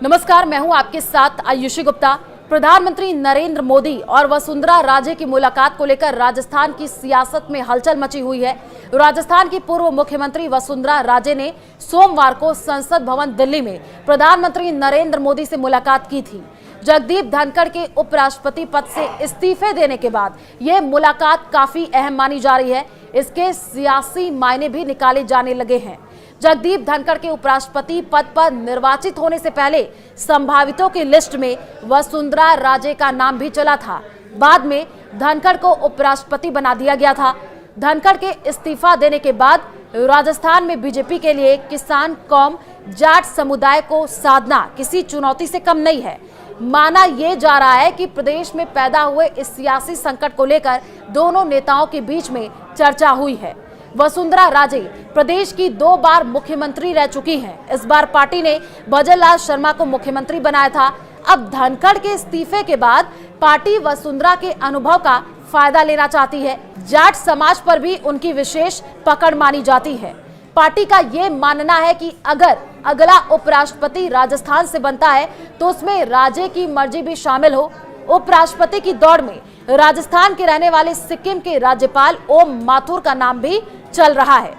नमस्कार, मैं हूं आपके साथ आयुषी गुप्ता। प्रधानमंत्री नरेंद्र मोदी और वसुंधरा राजे की मुलाकात को लेकर राजस्थान की सियासत में हलचल मची हुई है। राजस्थान की पूर्व मुख्यमंत्री वसुंधरा राजे ने सोमवार को संसद भवन दिल्ली में प्रधानमंत्री नरेंद्र मोदी से मुलाकात की थी। जगदीप धनखड़ के उपराष्ट्रपति पद से इस्तीफे देने के बाद यह मुलाकात काफी अहम मानी जा रही है। इसके सियासी मायने भी निकाले जाने लगे हैं। जगदीप धनखड़ के उपराष्ट्रपति पद पर निर्वाचित होने से पहले संभावितों की लिस्ट में वसुंधरा राजे का नाम भी चला था। बाद में धनखड़ को उपराष्ट्रपति बना दिया गया था। धनखड़ के इस्तीफा देने के बाद राजस्थान में बीजेपी के लिए किसान कौम जाट समुदाय को साधना किसी चुनौती से कम नहीं है। माना यह जा रहा है कि प्रदेश में पैदा हुए इस सियासी संकट को लेकर दोनों नेताओं के बीच में चर्चा हुई है। वसुंधरा राजे प्रदेश की 2 बार मुख्यमंत्री रह चुकी हैं। इस बार पार्टी ने भजनलाल शर्मा को मुख्यमंत्री बनाया था। अब धनखड़ के इस्तीफे के बाद पार्टी वसुंधरा के अनुभव का फायदा लेना चाहती है। जाट समाज पर भी उनकी विशेष पकड़ मानी जाती है। पार्टी का यह मानना है कि अगर अगला उपराष्ट्रपति राजस्थान से बनता है तो उसमें राजे की मर्जी भी शामिल हो। उपराष्ट्रपति की दौड़ में राजस्थान के रहने वाले सिक्किम के राज्यपाल ओम माथुर का नाम भी चल रहा है।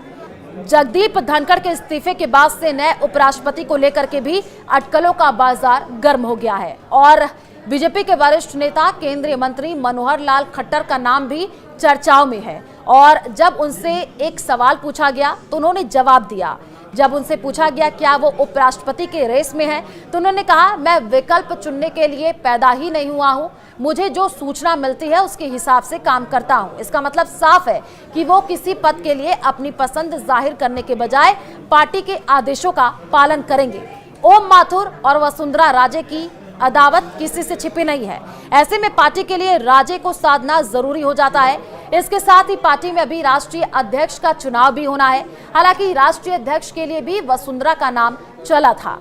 जगदीप धनखड़ के इस्तीफे के बाद से नए उपराष्ट्रपति को लेकर के भी अटकलों का बाजार गर्म हो गया है और बीजेपी के वरिष्ठ नेता केंद्रीय मंत्री मनोहर लाल खट्टर का नाम भी चर्चाओं में है। और जब उनसे एक सवाल पूछा गया तो उन्होंने जवाब दिया। जब उनसे पूछा गया क्या वो उपराष्ट्रपति के रेस में है तो उन्होंने कहा, मैं विकल्प चुनने के लिए पैदा ही नहीं हुआ हूं। मुझे जो सूचना मिलती है उसके हिसाब से काम करता हूं। इसका मतलब साफ है कि वो किसी पद के लिए अपनी पसंद जाहिर करने के बजाय पार्टी के आदेशों का पालन करेंगे। ओम माथुर और वसुंधरा राजे की अदावत किसी से छिपी नहीं है। ऐसे में पार्टी के लिए राजे को साधना जरूरी हो जाता है। इसके साथ ही पार्टी में अभी राष्ट्रीय अध्यक्ष का चुनाव भी होना है। हालांकि राष्ट्रीय अध्यक्ष के लिए भी वसुंधरा का नाम चला था।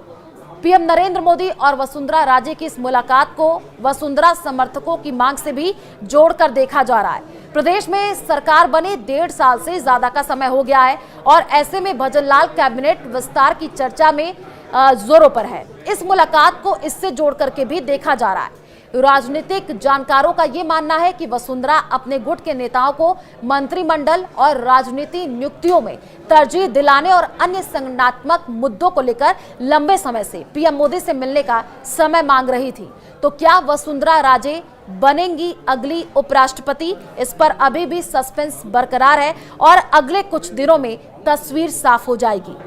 पीएम नरेंद्र मोदी और वसुंधरा राजे की इस मुलाकात को वसुंधरा समर्थकों की मांग से भी जोड़कर देखा जा रहा है। प्रदेश में सरकार बने 1.5 साल से ज्यादा का समय हो गया है और ऐसे में भजनलाल कैबिनेट विस्तार की चर्चा में जोरों पर है। इस मुलाकात को इससे जोड़ करके भी देखा जा रहा है। राजनीतिक जानकारों का ये मानना है कि वसुंधरा अपने गुट के नेताओं को मंत्रिमंडल और राजनीति नियुक्तियों में तरजीह दिलाने और अन्य संगठनात्मक मुद्दों को लेकर लंबे समय से पीएम मोदी से मिलने का समय मांग रही थी। तो क्या वसुंधरा राजे बनेंगी अगली उपराष्ट्रपति? इस पर अभी भी सस्पेंस बरकरार है और अगले कुछ दिनों में तस्वीर साफ हो जाएगी।